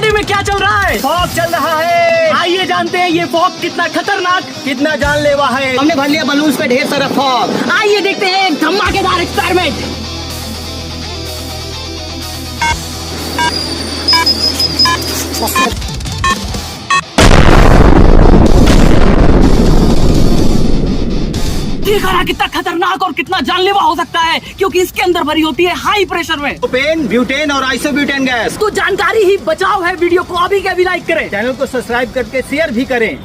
City में क्या चल रहा है? फॉग चल रहा है। आइए जानते हैं ये फॉग कितना खतरनाक, कितना जानलेवा है। हमने भर लिया बलून्स पे ढेर सारा फॉग। आइए देखते हैं एक धमाकेदार एक्सपेरिमेंट। देखा ना कितना खतरनाक और कितना जानलेवा हो सकता है, क्योंकि इसके अंदर भरी होती है हाई प्रेशर में प्रोपेन, ब्यूटेन और आइसोब्यूटेन गैस। तो जानकारी ही बचाव है। वीडियो को अभी के अभी लाइक करें, चैनल को सब्सक्राइब करके शेयर भी करें।